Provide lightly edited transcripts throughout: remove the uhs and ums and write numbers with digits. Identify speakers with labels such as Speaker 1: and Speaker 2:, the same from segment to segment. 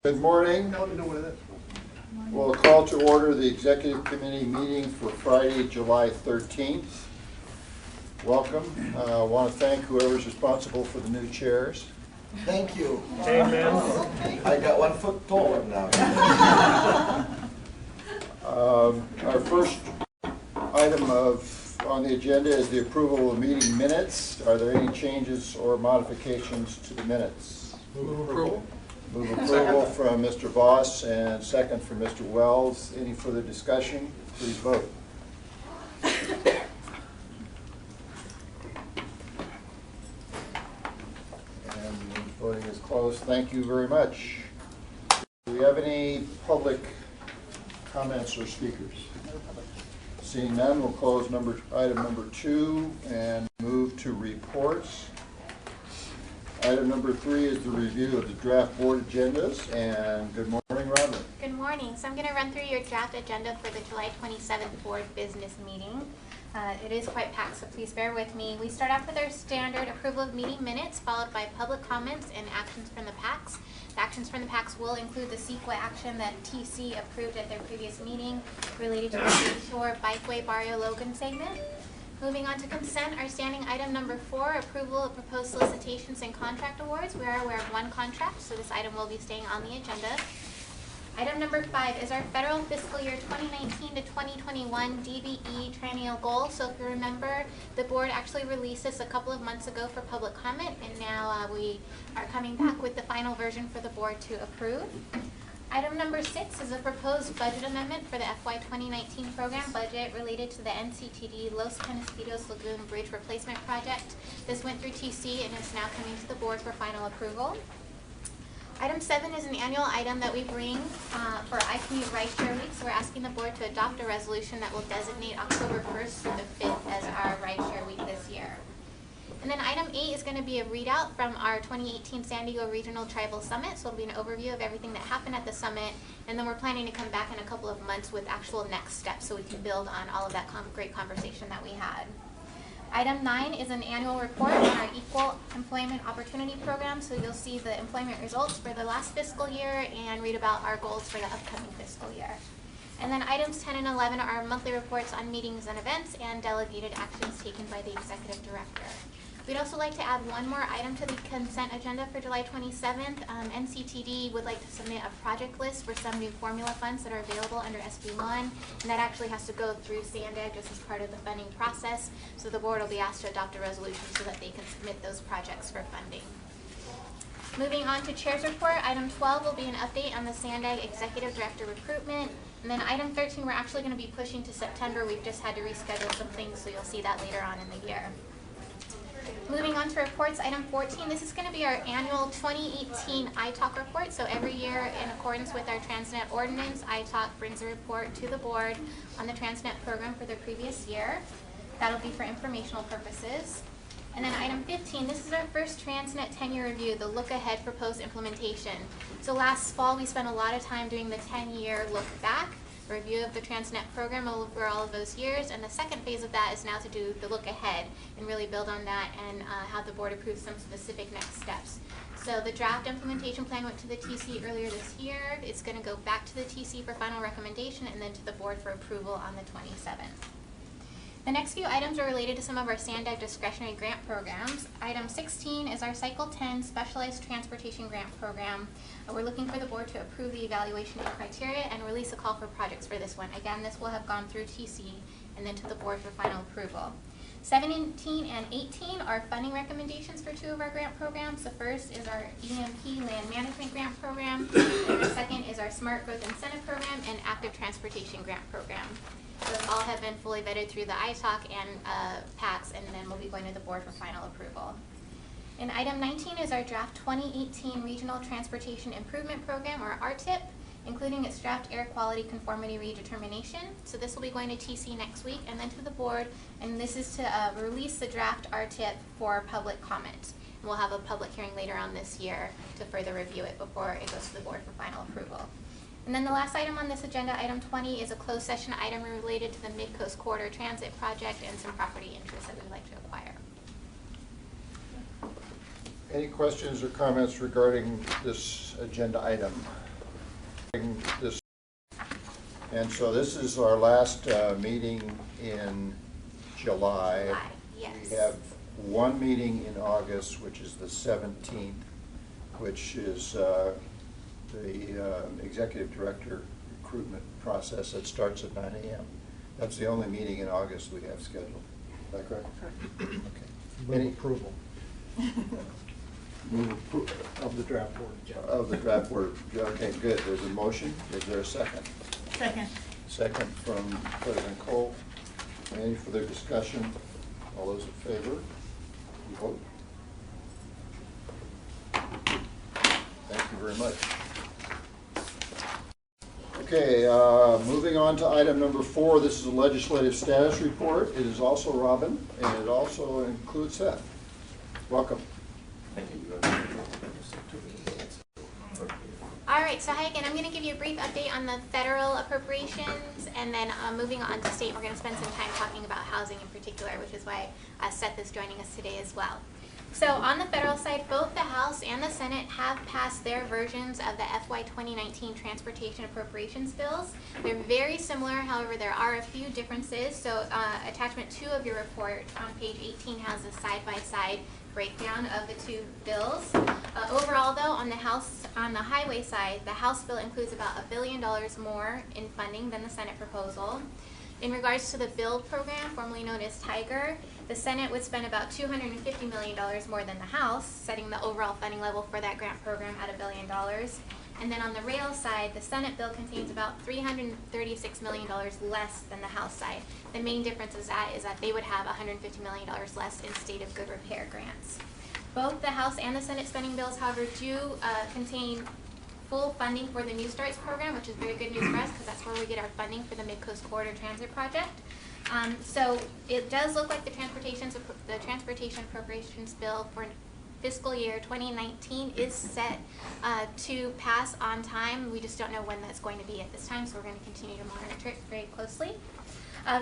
Speaker 1: Good morning. We'll call to order the Executive Committee meeting for Friday, July 13th. Welcome. I want to thank whoever's responsible for the new chairs.
Speaker 2: Thank you.
Speaker 3: Amen.
Speaker 2: I got 1 foot taller now.
Speaker 1: Our first item on the agenda is the approval of meeting minutes. Are there any changes or modifications to the minutes?
Speaker 3: Move approval.
Speaker 1: Move approval from Mr. Voss and second from Mr. Wells. Any further discussion? Please vote. And voting is closed. Thank you very much. Do we have any public comments or speakers? Seeing none, we'll close item number 2 and move to reports. Item number 3 is the review of the draft board agendas. And good morning, Robin.
Speaker 4: Good morning. So I'm going to run through your draft agenda for the July 27th board business meeting. It is quite packed, so please bear with me. We start off with our standard approval of meeting minutes, followed by public comments and actions from the PACs. The actions from the PACs will include the CEQA action that TC approved at their previous meeting related to the Shore Bikeway Barrio Logan segment. Moving on to consent, our standing item number 4, approval of proposed solicitations and contract awards. We are aware of 1 contract, so this item will be staying on the agenda. Item number 5 is our federal fiscal year 2019 to 2021 DBE triennial goal. So if you remember, the board actually released this a couple of months ago for public comment, and now we are coming back with the final version for the board to approve. Item number 6 is a proposed budget amendment for the FY 2019 program budget related to the Nctd Los Panasquitos Lagoon Bridge Replacement Project. This went through TC and is now coming to the board for final approval. Item 7 is an annual item that we bring for iCommute Rideshare Week. So we're asking the board to adopt a resolution that will designate October 1st to the 5th as our Rideshare Week this year. And then item 8 is going to be a readout from our 2018 San Diego Regional Tribal Summit. So it'll be an overview of everything that happened at the summit. And then we're planning to come back in a couple of months with actual next steps so we can build on all of that great conversation that we had. Item 9 is an annual report on our Equal Employment Opportunity Program. So you'll see the employment results for the last fiscal year and read about our goals for the upcoming fiscal year. And then items 10 and 11 are monthly reports on meetings and events and delegated actions taken by the executive director. We'd also like to add 1 more item to the consent agenda for July 27th. Nctd would like to submit a project list for some new formula funds that are available under SB1, and that actually has to go through SANDAG just as part of the funding process. So the board will be asked to adopt a resolution so that they can submit those projects for funding. Moving on to Chair's report, item 12 will be an update on the SANDAG Executive Director recruitment. And then item 13 we're actually going to be pushing to September. We've just had to reschedule some things, so you'll see that later on in the year. Moving on to reports, item 14, this is going to be our annual 2018 Italk report. So every year, in accordance with our Transnet ordinance, Italk brings a report to the board on the Transnet program for the previous year. That'll be for informational purposes. And then item 15, this is our first Transnet 10-year review, the look ahead proposed implementation. So last fall, we spent a lot of time doing the 10-year look back, review of the Transnet program over all of those years, and the second phase of that is now to do the look ahead and really build on that and have the board approve some specific next steps. So the draft implementation plan went to the TC earlier this year. It's going to go back to the TC for final recommendation and then to the board for approval on the 27th. The next few items are related to some of our SANDAG discretionary grant programs. Item 16 is our Cycle 10 Specialized Transportation Grant Program. We're looking for the board to approve the evaluation and criteria and release a call for projects for this one. Again, this will have gone through TC and then to the board for final approval. 17 and 18 are funding recommendations for 2 of our grant programs. The first is our EMP Land Management Grant Program, and the second is our Smart Growth Incentive Program and Active Transportation Grant Program. Those all have been fully vetted through the Italk and PACs, and then we'll be going to the board for final approval. And item 19 is our draft 2018 Regional Transportation Improvement Program, or RTIP, including its draft air quality conformity redetermination. So this will be going to TC next week and then to the board, and this is to release the draft RTIP for public comment. And we'll have a public hearing later on this year to further review it before it goes to the board for final approval. And then the last item on this agenda, item 20, is a closed session item related to the Mid-Coast Corridor Transit Project and some property interests that we'd like to acquire.
Speaker 1: Any questions or comments regarding this agenda item? this, and so this is our last meeting in July.
Speaker 4: Yes.
Speaker 1: We have one meeting in August, which is the 17th, which is the executive director recruitment process that starts at 9 a.m. That's the only meeting in August we have scheduled. Is that correct? Okay.
Speaker 3: Move approval. Of the draft board.
Speaker 1: Of the draft board. Okay, good. There's a motion. Is there a second?
Speaker 5: Second.
Speaker 1: Second from President Cole. Any further discussion? All those in favor? You vote. Thank you very much. Okay, moving on to item number 4. This is a legislative status report. It is also Robin, and it also includes Seth. Welcome.
Speaker 4: All right, so hi again. I'm going to give you a brief update on the federal appropriations, and then moving on to state, we're going to spend some time talking about housing in particular, which is why Seth is joining us today as well. So on the federal side, both the House and the Senate have passed their versions of the FY 2019 transportation appropriations bills. They're very similar, however, there are a few differences. So attachment 2 of your report on page 18 has a side-by-side breakdown of the two bills. Overall, though, on the highway side, the House bill includes about $1 billion more in funding than the Senate proposal. In regards to the BUILD program, formerly known as TIGER, the Senate would spend about $250 million more than the House, setting the overall funding level for that grant program at $1 billion. And then on the rail side, the Senate bill contains about $336 million less than the House side. The main difference is that they would have $150 million less in state of good repair grants. Both the House and the Senate spending bills, however, do contain full funding for the New Starts program, which is very good news for us because that's where we get our funding for the Mid-Coast Corridor Transit Project. So it does look like the transportation appropriations bill for fiscal year 2019 is set to pass on time. We just don't know when that's going to be at this time, so we're going to continue to monitor it very closely.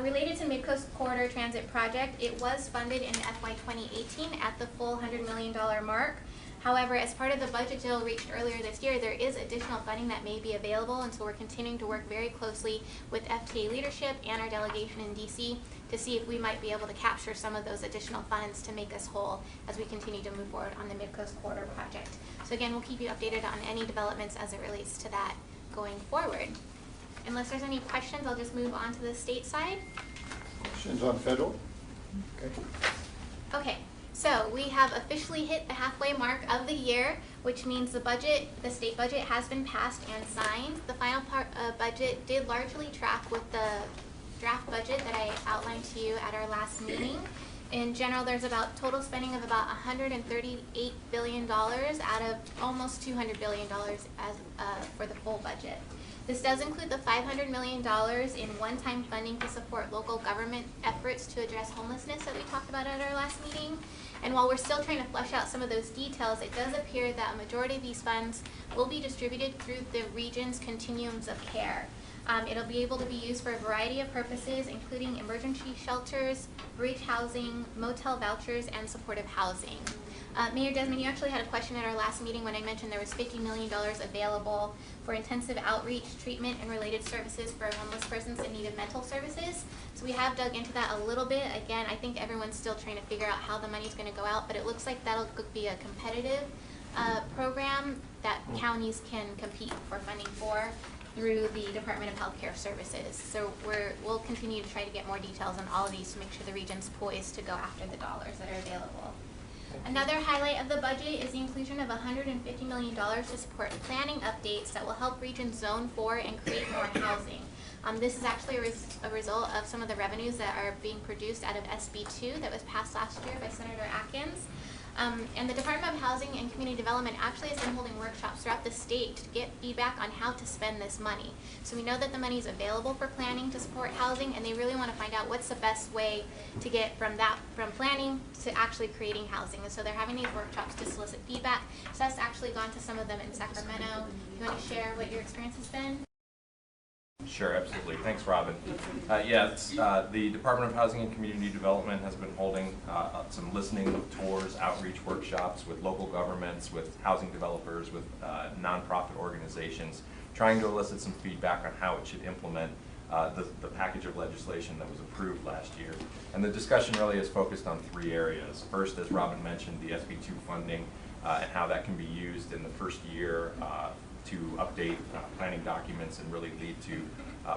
Speaker 4: Related to Mid-Coast Corridor Transit Project, it was funded in FY 2018 at the full $100 million mark. However, as part of the budget deal reached earlier this year, there is additional funding that may be available, and so we're continuing to work very closely with FTA leadership and our delegation in DC to see if we might be able to capture some of those additional funds to make us whole as we continue to move forward on the Mid-Coast Corridor project. So again, we'll keep you updated on any developments as it relates to that going forward. Unless there's any questions, I'll just move on to the state side.
Speaker 1: Questions on federal? Okay.
Speaker 4: Okay. So we have officially hit the halfway mark of the year, which means the state budget has been passed and signed. The final budget did largely track with the draft budget that I outlined to you at our last meeting. In general, there's about total spending of about $138 billion out of almost $200 billion for the full budget. This does include the $500 million in one-time funding to support local government efforts to address homelessness that we talked about at our last meeting. And while we're still trying to flesh out some of those details, it does appear that a majority of these funds will be distributed through the region's continuums of care. It'll be able to be used for a variety of purposes, including emergency shelters, bridge housing, motel vouchers, and supportive housing. Mayor Desmond, you actually had a question at our last meeting when I mentioned there was $50 million available for intensive outreach, treatment, and related services for homeless persons in need of mental services. So we have dug into that a little bit. Again, I think everyone's still trying to figure out how the money's going to go out, but it looks like that'll be a competitive program that counties can compete for funding for through the Department of Healthcare Services. So we'll continue to try to get more details on all of these to make sure the region's poised to go after the dollars that are available. Another highlight of the budget is the inclusion of $150 million to support planning updates that will help regions zone for and create more housing. This is actually a result of some of the revenues that are being produced out of SB 2 that was passed last year by Senator Atkins. And the Department of Housing and Community Development actually has been holding workshops throughout the state to get feedback on how to spend this money. So we know that the money is available for planning to support housing, and they really want to find out what's the best way to get from planning to actually creating housing. And so they're having these workshops to solicit feedback. Seth's actually gone to some of them in Sacramento. You want to share what your experience has been?
Speaker 5: Sure, absolutely. Thanks, Robin. The Department of Housing and Community Development has been holding some listening tours, outreach workshops with local governments, with housing developers, with nonprofit organizations, trying to elicit some feedback on how it should implement the package of legislation that was approved last year. And the discussion really is focused on three areas. First, as Robin mentioned, the SB2 funding and how that can be used in the first year to update planning documents and really lead to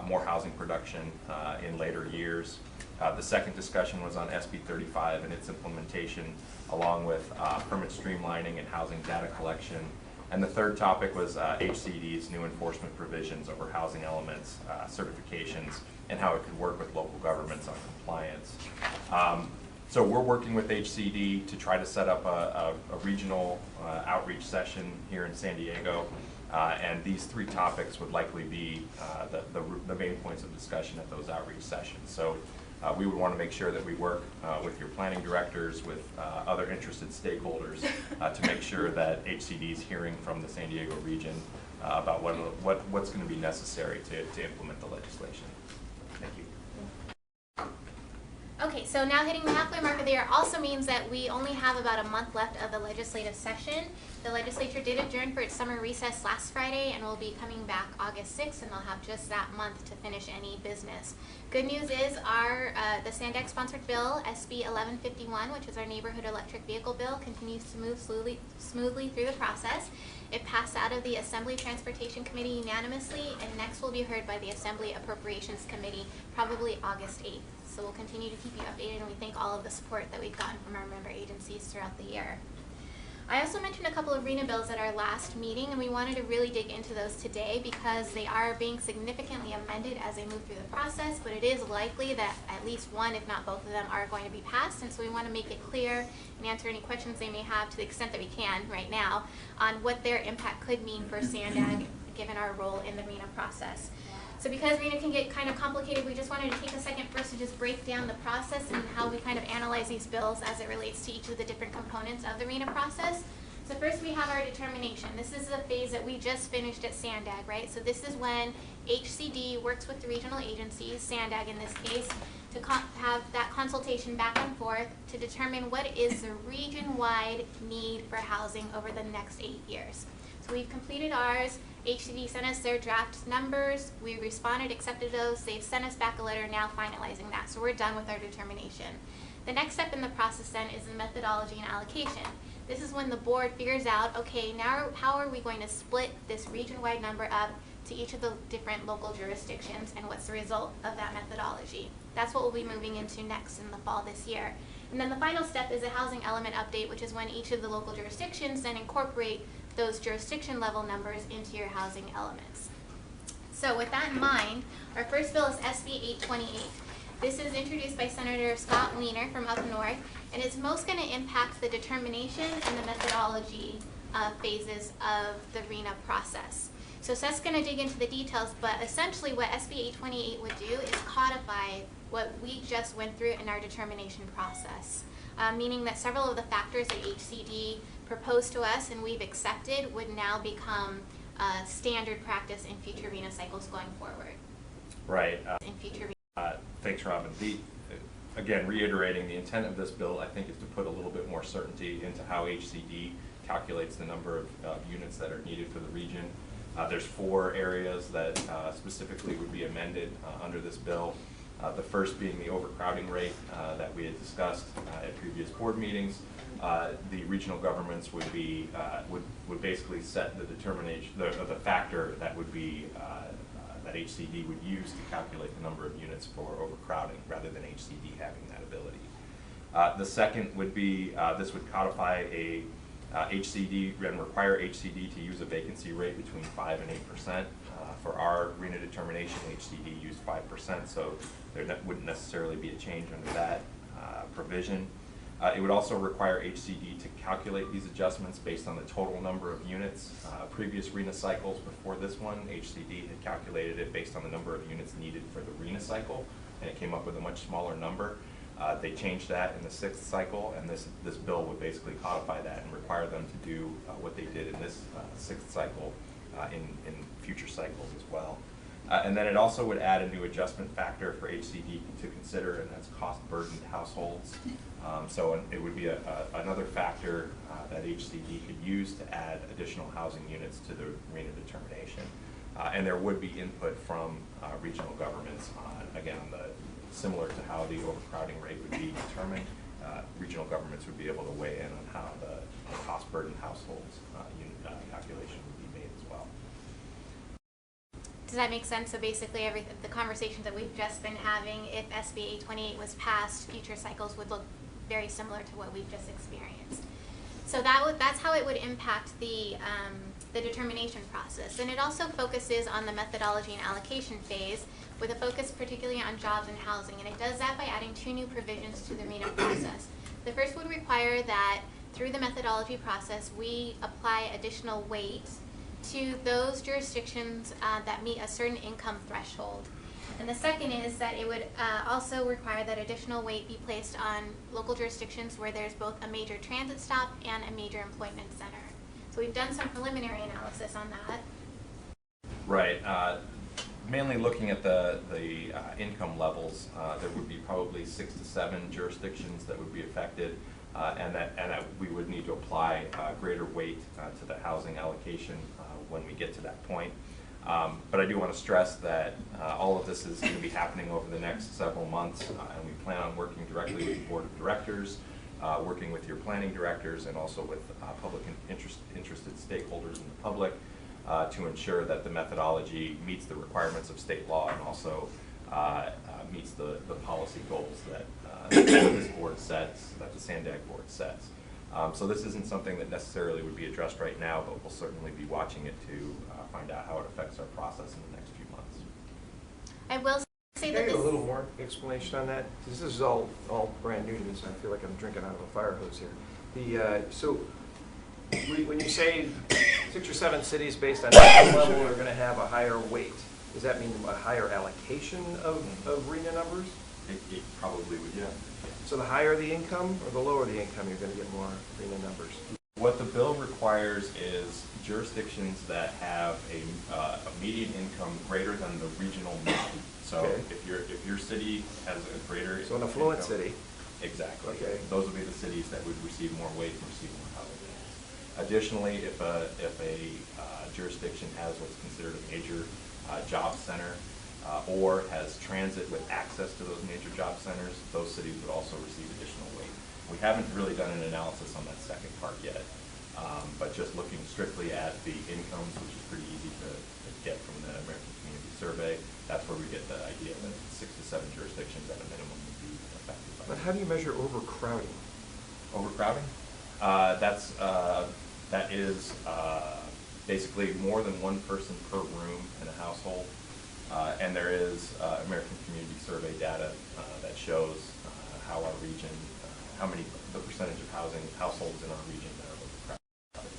Speaker 5: more housing production in later years. The second discussion was on SB 35 and its implementation, along with permit streamlining and housing data collection. And the third topic was HCD's new enforcement provisions over housing elements, certifications, and how it could work with local governments on compliance. So we're working with HCD to try to set up a regional outreach session here in San Diego. And these three topics would likely be the main points of discussion at those outreach sessions. So we would want to make sure that we work with your planning directors, with other interested stakeholders to make sure that HCD is hearing from the San Diego region about what's going to be necessary to implement the legislation. Thank you.
Speaker 4: Okay, so now hitting the halfway mark of the year also means that we only have about a month left of the legislative session. The legislature did adjourn for its summer recess last Friday and will be coming back August 6th, and they'll have just that month to finish any business. Good news is the SANDAG sponsored bill, SB 1151, which is our neighborhood electric vehicle bill, continues to move smoothly through the process. It passed out of the Assembly Transportation Committee unanimously, and next will be heard by the Assembly Appropriations Committee probably August 8th. So we'll continue to keep you updated, and we thank all of the support that we've gotten from our member agencies throughout the year. I also mentioned a couple of RHNA bills at our last meeting, and we wanted to really dig into those today because they are being significantly amended as they move through the process, but it is likely that at least one, if not both of them, are going to be passed, and so we want to make it clear and answer any questions they may have to the extent that we can right now on what their impact could mean for SANDAG given our role in the RHNA process. So because RHNA can get kind of complicated, we just wanted to take a second first to just break down the process and how we kind of analyze these bills as it relates to each of the different components of the RHNA process. So first we have our determination. This is the phase that we just finished at SANDAG, right? So this is when HCD works with the regional agencies, SANDAG in this case, to have that consultation back and forth to determine what is the region-wide need for housing over the next 8 years. So we've completed ours. HCD sent us their draft numbers. We responded, accepted those. They've sent us back a letter now finalizing that. So we're done with our determination. The next step in the process then is the methodology and allocation. This is when the board figures out, okay, now how are we going to split this region-wide number up to each of the different local jurisdictions, and what's the result of that methodology? That's what we'll be moving into next in the fall this year. And then the final step is a housing element update, which is when each of the local jurisdictions then incorporate those jurisdiction level numbers into your housing elements. So with that in mind, our first bill is SB 828. This is introduced by Senator Scott Wiener from up north, and it's most going to impact the determination and the methodology phases of the RHNA process. So Seth's going to dig into the details, but essentially what SB 828 would do is codify what we just went through in our determination process, meaning that several of the factors that HCD proposed to us and we've accepted would now become standard practice in future RHNA cycles going forward.
Speaker 5: Right.
Speaker 4: In future.
Speaker 5: Thanks, Robin. Again, reiterating, the intent of this bill, I think, is to put a little bit more certainty into how HCD calculates the number of units that are needed for the region. There's 4 areas that specifically would be amended under this bill. The first being the overcrowding rate that we had discussed at previous board meetings. The regional governments would be would basically set the determination, the factor that would be that HCD would use to calculate the number of units for overcrowding, rather than HCD having that ability. The second would be this would codify a HCD and require HCD to use a vacancy rate between 5 and 8%. For our RHNA determination, HCD used 5%, so there wouldn't necessarily be a change under that provision. It would also require HCD to calculate these adjustments based on the total number of units. Previous RHNA cycles before this one, HCD had calculated it based on the number of units needed for the RHNA cycle, and it came up with a much smaller number. They changed that in the 6th cycle, and this bill would basically codify that and require them to do what they did in this 6th cycle in future cycles as well. And then it also would add a new adjustment factor for HCD to consider, and that's cost-burdened households. So it would be another factor that HCD could use to add additional housing units to the RHNA determination. And there would be input from regional governments on, again, similar to how the overcrowding rate would be determined. Regional governments would be able to weigh in on how the cost-burdened households calculation would be made as well.
Speaker 4: Does that make sense? So basically, the conversations that we've just been having, if SB 828 was passed, future cycles would look very similar to what we've just experienced. So that's how it would impact the determination process. And it also focuses on the methodology and allocation phase, with a focus particularly on jobs and housing. And it does that by adding 2 new provisions to the RHNA process. The first would require that through the methodology process, we apply additional weight to those jurisdictions that meet a certain income threshold. And the second is that it would also require that additional weight be placed on local jurisdictions where there's both a major transit stop and a major employment center. So we've done some preliminary analysis on that.
Speaker 5: Right. Mainly looking at the income levels, there would be probably 6 to 7 jurisdictions that would be affected, and that we would need to apply greater weight to the housing allocation when we get to that point. But I do want to stress that all of this is going to be happening over the next several months, and we plan on working directly with the Board of Directors, working with your planning directors, and also with public interested stakeholders in the public to ensure that the methodology meets the requirements of state law and also meets the policy goals that this board sets, that the SANDAG board sets. So this isn't something that necessarily would be addressed right now, but we'll certainly be watching it to find out how it affects our process in the next few months.
Speaker 4: I will say that
Speaker 6: Can I get a little more explanation on that? This is all brand new to me, so I feel like I'm drinking out of a fire hose here. So when you say 6 or 7 cities based on income level are going to have a higher weight, does that mean a higher allocation of RHNA numbers?
Speaker 5: It probably would, yeah.
Speaker 6: So the higher the income or the lower the income, you're going to get more RHNA numbers?
Speaker 5: What the bill requires is jurisdictions that have a median income greater than the regional median. So
Speaker 6: Okay.
Speaker 5: if your city has a greater
Speaker 6: So an affluent
Speaker 5: income,
Speaker 6: city.
Speaker 5: exactly.
Speaker 6: Okay.
Speaker 5: Those would be the cities that would receive more weight and receive more housing units. Additionally, if a jurisdiction has what's considered a major job center or has transit with access to those major job centers, those cities would also receive additional weight. We haven't really done an analysis on that second part yet, but just looking strictly at the incomes, which is pretty easy to get from the American Community Survey, that's where we get the idea that 6 to 7 jurisdictions at a minimum would be affected by
Speaker 6: But
Speaker 5: that.
Speaker 6: how do you measure overcrowding?
Speaker 5: Overcrowding? That is basically more than 1 person per room in a household. And there is American Community Survey data that shows how our region, the percentage of households in our region that are overcrowded.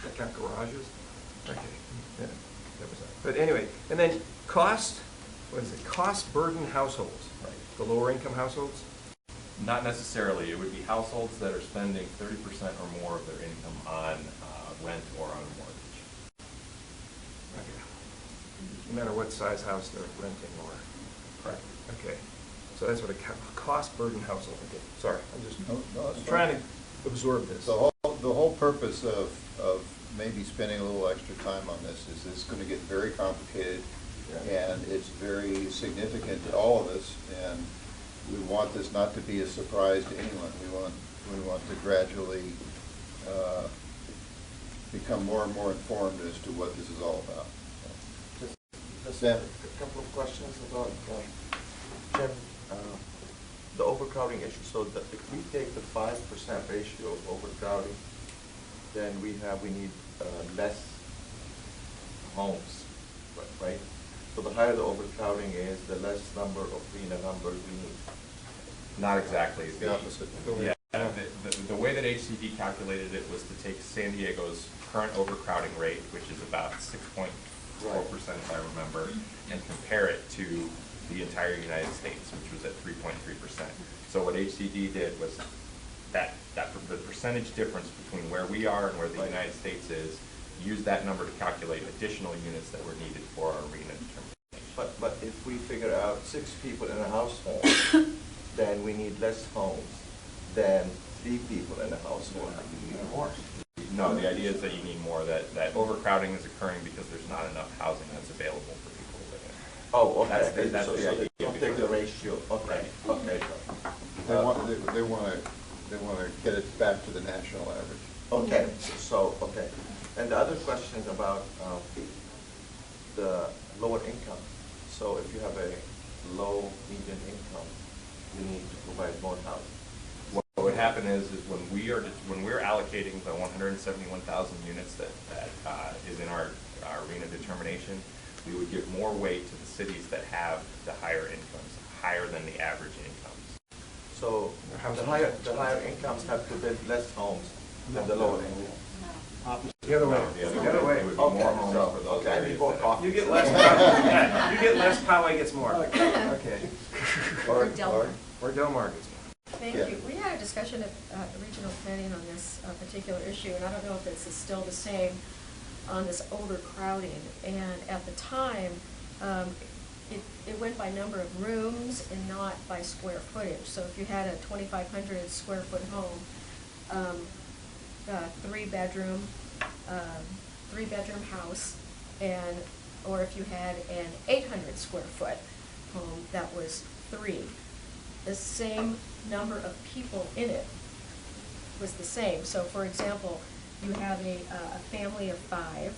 Speaker 6: That count garages? Okay. Yeah, that was that. But anyway, and then cost burden households,
Speaker 5: Right.
Speaker 6: the lower income households?
Speaker 5: Not necessarily. It would be households that are spending 30% or more of their income on rent or on a mortgage.
Speaker 6: Okay. No matter what size house they're renting or.
Speaker 5: Correct.
Speaker 6: Okay. So that's what a cost burden household. Okay. Sorry, I'm just
Speaker 1: That's
Speaker 6: trying
Speaker 1: fine.
Speaker 6: to absorb this.
Speaker 1: The whole purpose of maybe spending a little extra time on this is it's going to get very complicated,
Speaker 6: Yeah.
Speaker 1: and it's very significant to all of us, and we want this not to be a surprise to anyone. We want to gradually become more and more informed as to what this is all about.
Speaker 2: Just
Speaker 1: Sam?
Speaker 2: a couple of questions about, Jim, the overcrowding issue. So that if we take the 5% ratio of overcrowding, then we need less homes, right? So the higher the overcrowding is, the less number of RHNA numbers we need.
Speaker 5: Not exactly.
Speaker 1: It's the opposite.
Speaker 5: Yeah, the way that HCD calculated it was to take San Diego's current overcrowding rate, which is about 6.4%, if I remember, and compare it to the entire United States, which was at 3.3%. So what HCD did was the percentage difference between where we are and where the United States is, use that number to calculate additional units that were needed for our RHNA determination.
Speaker 2: But 6 people in a household, then we need less homes than 3 people in a household.
Speaker 5: No, the idea is that you need more, that overcrowding is occurring because there's not enough housing that's available for people to live in.
Speaker 2: Oh, okay.
Speaker 5: That's
Speaker 2: So
Speaker 5: the idea.
Speaker 2: don't take the ratio, okay, okay.
Speaker 1: They want to get it back to the national average.
Speaker 2: Okay, so, okay. And the other question is about the lower income. So if you have a low, median income, we need to provide more housing.
Speaker 5: What would happen is when we're allocating the 171,000 units that is in our arena determination, we would give more weight to the cities that have the higher incomes, higher than the average incomes.
Speaker 2: So the higher incomes have to build less homes than the lower income.
Speaker 6: The other way.
Speaker 5: No,
Speaker 6: The other way.
Speaker 5: It would be more homes
Speaker 2: so,
Speaker 5: for those
Speaker 2: okay, I need
Speaker 5: areas
Speaker 2: more
Speaker 5: that-
Speaker 2: coffee.
Speaker 6: You get less power. You get less, Poway gets more.
Speaker 2: Okay.
Speaker 7: Or Delmar.
Speaker 6: Or Delmar gets more.
Speaker 7: Thank
Speaker 1: Yeah.
Speaker 7: you. We had a discussion at regional planning on this particular issue, and I don't know if it's still the same on this overcrowding. And at the time, it went by number of rooms and not by square footage. So if you had a 2,500 square foot home, three-bedroom house, or if you had an 800 square foot home, that was 3. The same number of people in it was the same. So for example, you have a family of 5,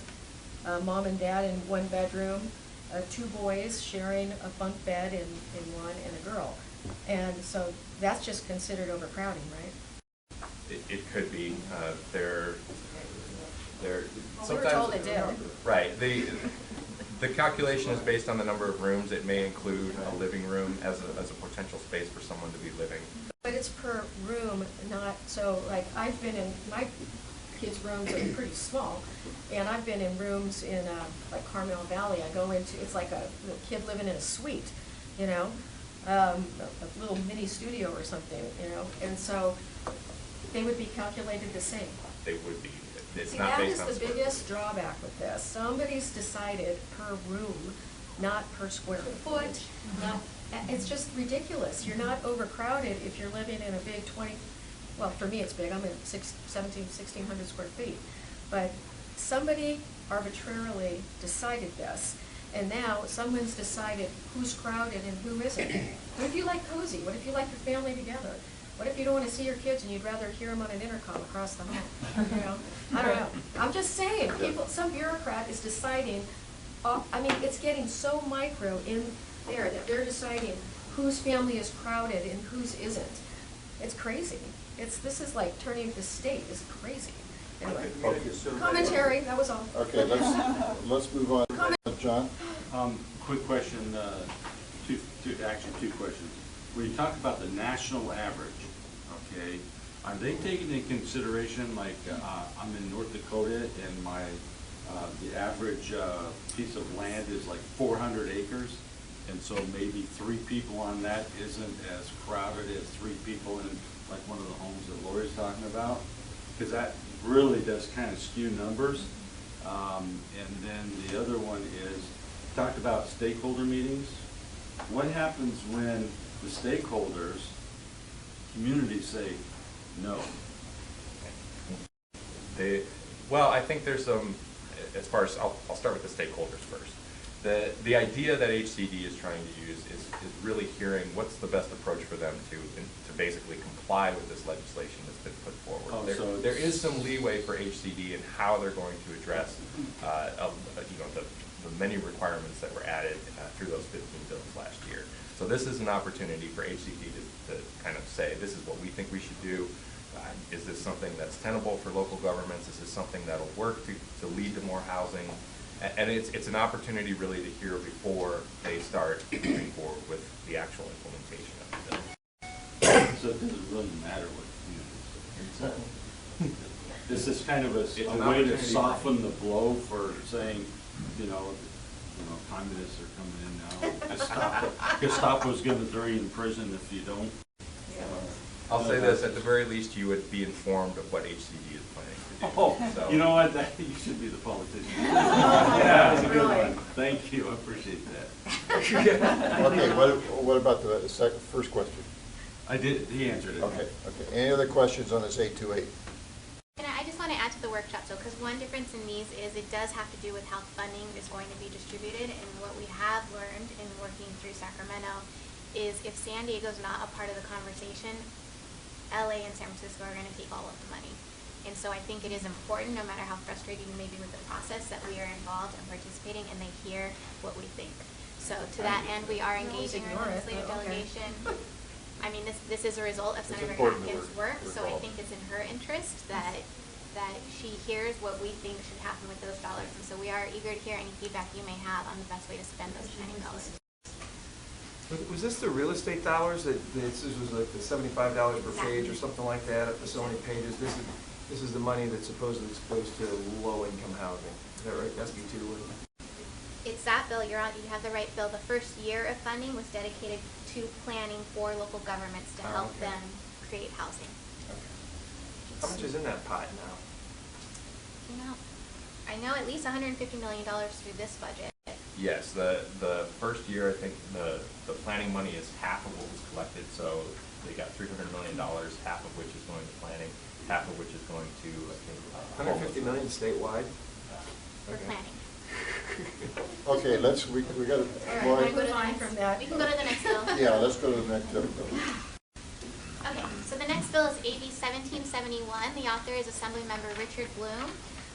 Speaker 7: mom and dad in 1 bedroom, 2 boys sharing a bunk bed in one, and a girl. And so that's just considered overcrowding, right?
Speaker 5: It could be. They're
Speaker 7: Well, we were
Speaker 5: sometimes.
Speaker 7: told it did.
Speaker 5: Right. The calculation is based on the number of rooms. It may include a living room as a potential space for someone to be living.
Speaker 7: But it's per room, not, so like I've been in, my kids' rooms are pretty small, and I've been in rooms in like Carmel Valley. I go into, it's like a kid living in a suite, you know, a little mini studio or something, you know, and so they would be calculated the same.
Speaker 5: They would be. It's
Speaker 7: See,
Speaker 5: not
Speaker 7: that
Speaker 5: based
Speaker 7: is
Speaker 5: on
Speaker 7: the
Speaker 5: square
Speaker 7: biggest drawback with this. Somebody's decided per room, not per square foot, not, it's just ridiculous. You're not overcrowded if you're living in a big 20, well, for me it's big, I'm in 1,600 square feet. But somebody arbitrarily decided this, and now someone's decided who's crowded and who isn't. What if you like cozy? What if you like your family together? What if you don't want to see your kids and you'd rather hear them on an intercom across the hall? You know, I don't know. I'm just saying, people, some bureaucrat is deciding, I mean, it's getting so micro in there that they're deciding whose family is crowded and whose isn't. It's crazy. This is like turning the state is crazy. Anyway, commentary, that was all.
Speaker 1: Okay, let's move on. John?
Speaker 8: Quick question, actually two questions. When you talk about the national average, okay, are they taking into consideration, like, I'm in North Dakota and the average piece of land is like 400 acres, and so maybe 3 people on that isn't as crowded as 3 people in like one of the homes that Lori's talking about? Because that really does kind of skew numbers. And then the other one is, talked about stakeholder meetings. What happens when the stakeholders, communities say no?
Speaker 5: Well, I think there's some, as far as, I'll start with the stakeholders first. The idea that HCD is trying to use is really hearing what's the best approach for them to basically comply with this legislation that's been put forward.
Speaker 8: Oh,
Speaker 5: there is some leeway for HCD in how they're going to address the many requirements that were added through those 15 bills last year. So this is an opportunity for HCD to kind of say, this is what we think we should do. Is this something that's tenable for local governments? Is this something that'll work to lead to more housing? And it's an opportunity really to hear before they start moving forward with the actual implementation of the bill.
Speaker 8: So it doesn't really matter what communities say. This is kind of a way to
Speaker 5: opportunity.
Speaker 8: soften the blow for saying, communists are coming in now. Gestapo's going to throw you in prison if you don't.
Speaker 5: I'll say this, at the very least, you would be informed of what HCD is planning to do.
Speaker 8: Oh,
Speaker 5: So-
Speaker 8: you know what, you should be the politician.
Speaker 7: my
Speaker 8: That was a good
Speaker 7: really?
Speaker 8: one. Thank you, I appreciate that.
Speaker 1: Okay, what about the first question?
Speaker 8: He answered it.
Speaker 1: Okay. Any other questions on this 828?
Speaker 4: And I just want to add to the workshop, so, because one difference in these is it does have to do with how funding is going to be distributed, and what we have learned in working through Sacramento is if San Diego's not a part of the conversation, LA and San Francisco are going to take all of the money. And so I think it is important, no matter how frustrating you may be with the process, that we are involved and participating and they hear what we think. So to that end, we are engaging our
Speaker 7: ignore it,
Speaker 4: legislative
Speaker 7: but okay.
Speaker 4: delegation. I mean, this is a result of Senator
Speaker 1: important that
Speaker 4: Atkins'
Speaker 1: we're
Speaker 4: work, so I
Speaker 1: involved.
Speaker 4: think it's in her interest that she hears what we think should happen with those dollars. And so we are eager to hear any feedback you may have on the best way to spend those $90.
Speaker 6: Was this the real estate dollars that, this was like the $75 per page or something like that, up to so many pages? This is the money that supposedly goes to low-income housing. Is that right? SB2 wasn't it?
Speaker 4: It's that bill, you have the right bill. The first year of funding was dedicated to planning for local governments to help
Speaker 6: okay.
Speaker 4: them create housing.
Speaker 6: How much is in that pot now?
Speaker 4: I know at least $150 million through this budget.
Speaker 5: Yes, the first year, I think the planning money is half of what was collected, so they got $300 million, half of which is going to planning, half of which is going to, I think,
Speaker 6: 150 million statewide?
Speaker 4: For
Speaker 6: Okay.
Speaker 4: planning.
Speaker 1: Okay, we got to,
Speaker 7: All right, move on from that.
Speaker 4: We can go to the next bill.
Speaker 1: yeah, let's go to the next bill.
Speaker 4: Okay, so the next bill is AB 1771. The author is Assemblymember Richard Bloom.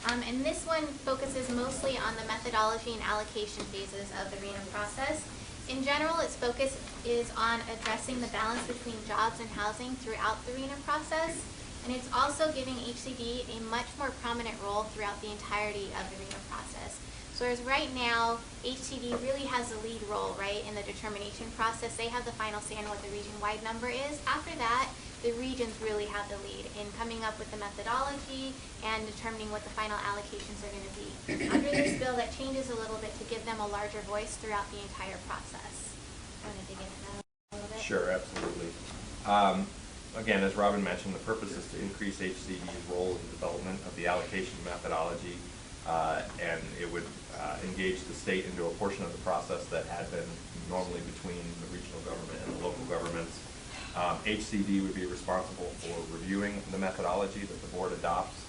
Speaker 4: And this one focuses mostly on the methodology and allocation phases of the RENA process. In general, its focus is on addressing the balance between jobs and housing throughout the RENA process. And it's also giving HCD a much more prominent role throughout the entirety of the RENA process. So whereas right now, HCD really has a lead role, right, in the determination process. They have the final say on what the region-wide number is. After that, the regions really have the lead in coming up with the methodology and determining what the final allocations are going to be. Under this bill, that changes a little bit to give them a larger voice throughout the entire process. Want to dig into that a little bit?
Speaker 5: Sure, absolutely. Again, as Robin mentioned, the purpose is to increase HCD's role in the development of the allocation methodology, and it would engage the state into a portion of the process that had been normally between the regional government and the local governments. HCD would be responsible for reviewing the methodology that the board adopts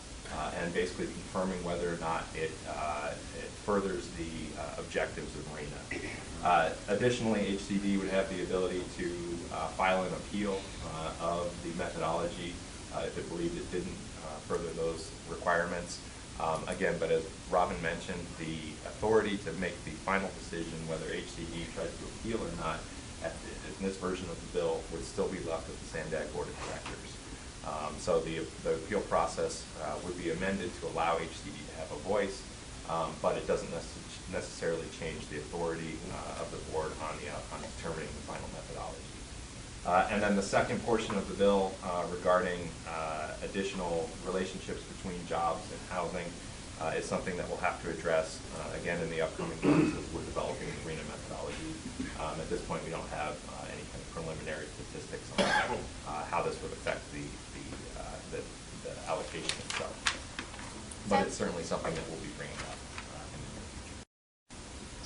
Speaker 5: and basically confirming whether or not it furthers the objectives of RENA. Additionally, HCD would have the ability to file an appeal of the methodology if it believed it didn't further those requirements. Again, but as Robin mentioned, the authority to make the final decision whether HCD tries to appeal or not in this version of the bill would still be left with the SANDAG Board of Directors. So the appeal process would be amended to allow HCD to have a voice, but it doesn't necessarily change the authority of the board on determining the final methodology. And then the second portion of the bill regarding additional relationships between jobs and housing is something that we'll have to address again in the upcoming months as we're developing the RENA methodology. At this point, we don't have any kind of preliminary statistics on how this would affect the allocation itself. But it's certainly something that we'll be bringing up in the near future.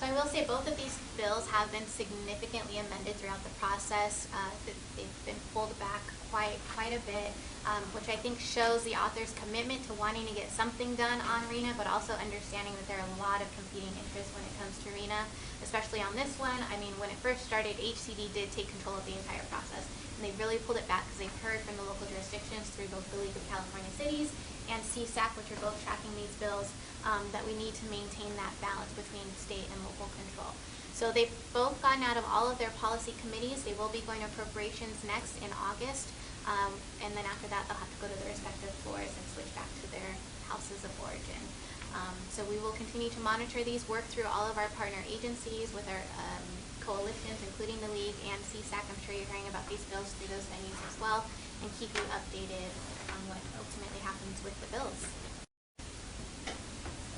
Speaker 4: So I will say both of these bills have been significantly amended throughout the process. They've been pulled back quite a bit, which I think shows the author's commitment to wanting to get something done on RENA, but also understanding that there are a lot of competing interests when it comes to RENA, especially on this one. I mean, when it first started, HCD did take control of the entire process, and they really pulled it back because they've heard from the local jurisdictions through both the League of California Cities and CSAC, which are both tracking these bills, that we need to maintain that balance between state and local control. So they've both gotten out of all of their policy committees. They will be going to appropriations next in August, and then after that they'll have to go to their respective floors and switch back to their houses of origin. So we will continue to monitor these, work through all of our partner agencies with our coalitions, including the League and CSAC. I'm sure you're hearing about these bills through those venues as well, and keep you updated on what ultimately happens with the bills.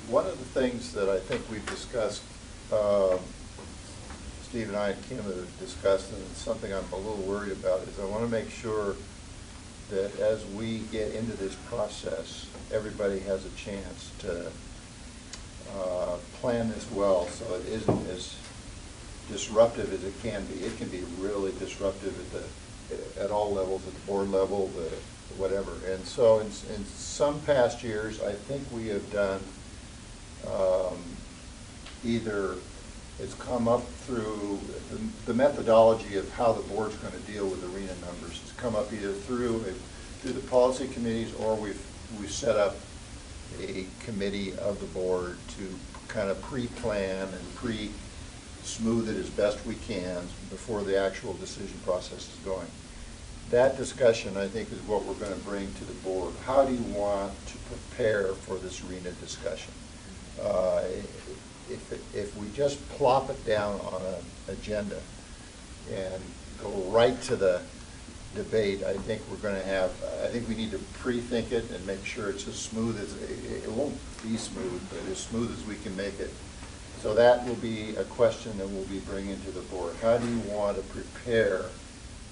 Speaker 1: One of the things that I think we've discussed, Steve and I and Kim have discussed, and it's something I'm a little worried about, is I want to make sure that as we get into this process, everybody has a chance to plan this well so it isn't as disruptive as it can be. It can be really disruptive at all levels, at the board level, the whatever. And so in some past years, I think we have done either it's come up through the methodology of how the board's going to deal with arena numbers. It's come up either through the policy committees, or we've set up a committee of the board to kind of pre-plan and smooth it as best we can before the actual decision process is going. That discussion, I think, is what we're going to bring to the board. How do you want to prepare for this arena discussion? If we just plop it down on an agenda and go right to the debate, I think we're going to have, I think we need to pre-think it and make sure it's as smooth as, it won't be smooth, but as smooth as we can make it. So that will be a question that we'll be bringing to the board. How do you want to prepare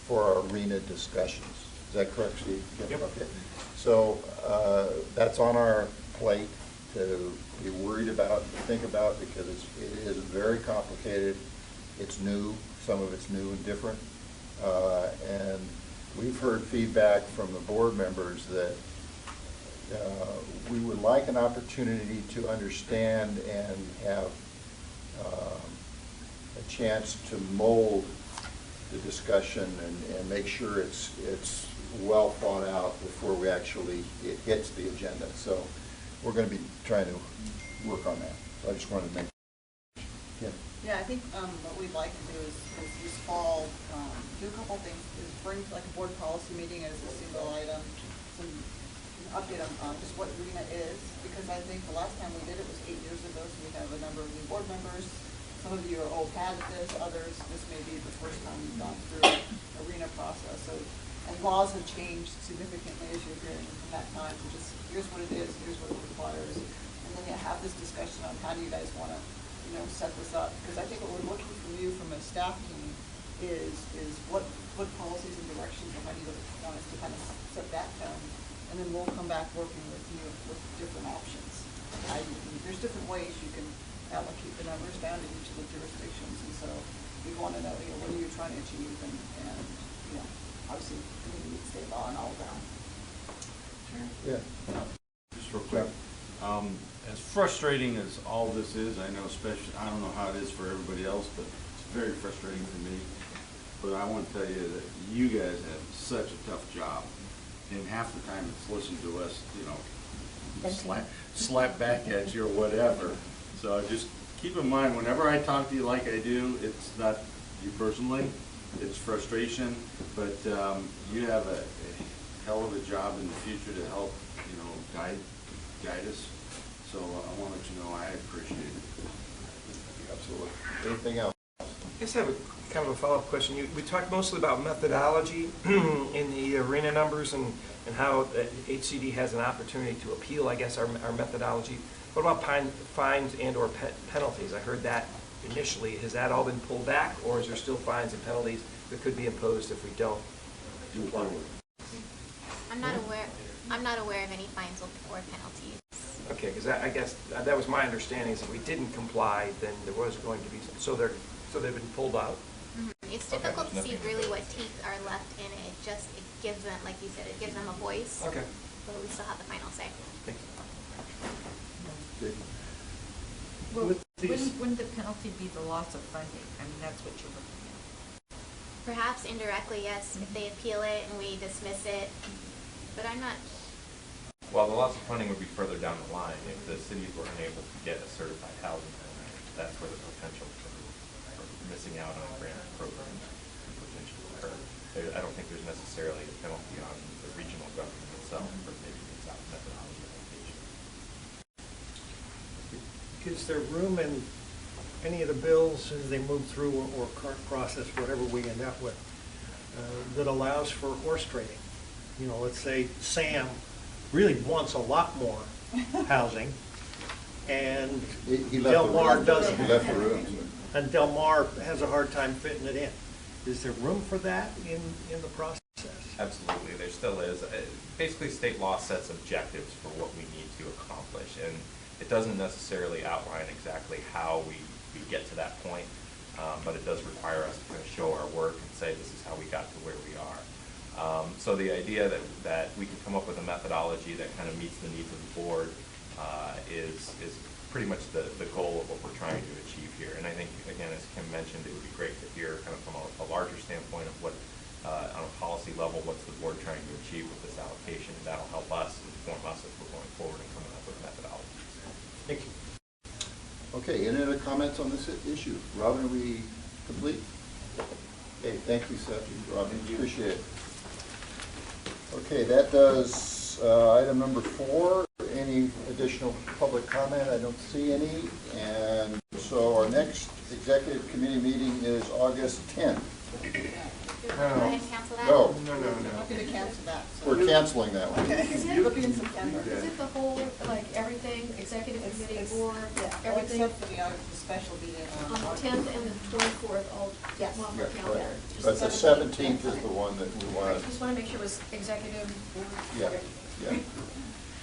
Speaker 1: for our arena discussions? Is that correct, Steve?
Speaker 6: Yep.
Speaker 1: Okay. So that's on our plate to be worried about, think about, because it is very complicated. It's new. Some of it's new and different. And we've heard feedback from the board members that we would like an opportunity to understand and have a chance to mold the discussion and make sure it's well thought out before it hits the agenda. So we're going to be trying to work on that. So I just wanted to make
Speaker 9: Yeah, I think what we'd like to do is this fall, do a couple things, is bring like a board policy meeting as a single item, some update on just what RENA is, because I think the last time we did it was 8 years ago, so we have a number of new board members. Some of you are old hat at this, others, this may be the first time you've gone through a RENA process. So, and laws have changed significantly as you're hearing from that time, so just here's what it is, here's what it requires. And then you have this discussion on how do you guys want to set this up, because I think what we're looking from you from a staff team is what policies and directions, or how do you want us to kind of set that tone, and then we'll come back working with you with different options. There's different ways you can allocate the numbers down to each of the jurisdictions, and so we want to know, what are you trying to achieve, and obviously we need state law and all of that.
Speaker 1: Yeah.
Speaker 8: Just real quick. As frustrating as all this is, I know especially, I don't know how it is for everybody else, but it's very frustrating for me. But I want to tell you that you guys have such a tough job, and half the time it's listen to us, slap back at you or whatever. So just keep in mind, whenever I talk to you like I do, it's not you personally, it's frustration, but you have a hell of a job in the future to help, guide us. So I want to let you know I appreciate it.
Speaker 1: Absolutely. Anything else?
Speaker 6: I just have a kind of a follow-up question. We talked mostly about methodology in the arena numbers and how HCD has an opportunity to appeal, I guess, our methodology. What about fines and or penalties? I heard that initially. Has that all been pulled back, or is there still fines and penalties that could be imposed if we don't comply?
Speaker 4: I'm not aware of any fines or penalties.
Speaker 6: Okay, because I guess that was my understanding, is if we didn't comply, then there was going to be some, so they've been pulled out.
Speaker 4: Mm-hmm. It's difficult to see really what teeth are left in it. It gives them, like you said, it gives them a voice.
Speaker 6: Okay.
Speaker 4: But we still have the final say.
Speaker 6: Thanks.
Speaker 10: Well, wouldn't the penalty be the loss of funding? I mean, that's what you're looking at.
Speaker 4: Perhaps indirectly, yes, if they appeal it and we dismiss it. But I'm not.
Speaker 5: Well, the loss of funding would be further down the line. If the cities were unable to get a certified housing program, that's where the potential for missing out on a grant program could potentially occur. I don't think there's necessarily a penalty on the regional government itself for making its methodology application.
Speaker 3: Is there room in any of the bills as they move through or current process, whatever we end up with, that allows for horse trading? Let's say Sam really wants a lot more housing, and Del Mar doesn't.
Speaker 1: He left the room.
Speaker 3: And Del Mar has a hard time fitting it in. Is there room for that in the process?
Speaker 5: Absolutely, there still is. Basically, state law sets objectives for what we need to accomplish, and it doesn't necessarily outline exactly how we get to that point, but it does require us to kind of show our work and say this is how we got to where we are. So the idea that we can come up with a methodology that kind of meets the needs of the board is pretty much the goal of what we're trying to achieve here. And I think, again, as Kim mentioned, it would be great to hear kind of from a larger standpoint of what, on a policy level, what's the board trying to achieve with this allocation. That'll help us inform us as we're going forward and coming up with methodologies.
Speaker 3: Thank you.
Speaker 1: Okay, any other comments on this issue? Robin, are we complete? Okay, thank you, Seth and Robin, appreciate it. Okay, that does item number 4. Any additional public comment? I don't see any. And so our next executive committee meeting is August 10th.
Speaker 4: Go ahead and cancel that.
Speaker 1: No,
Speaker 9: I'm going to cancel that. So.
Speaker 1: we're canceling that one.
Speaker 9: Okay, it'll be in September.
Speaker 7: Is it the whole, like, everything, executive committee, board,
Speaker 9: Yeah,
Speaker 7: everything?
Speaker 9: except for the special meeting
Speaker 7: On the 10th and the 24th, all
Speaker 9: Yes.
Speaker 7: one
Speaker 1: Yeah,
Speaker 7: more calendar.
Speaker 1: correct. But the 17th is the one that we want to,
Speaker 7: Just want to make sure it was executive board.
Speaker 1: yeah.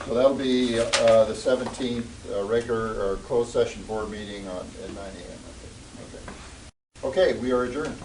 Speaker 1: So that'll be the 17th, regular or closed session board meeting at 9 a.m. Okay, we are adjourned.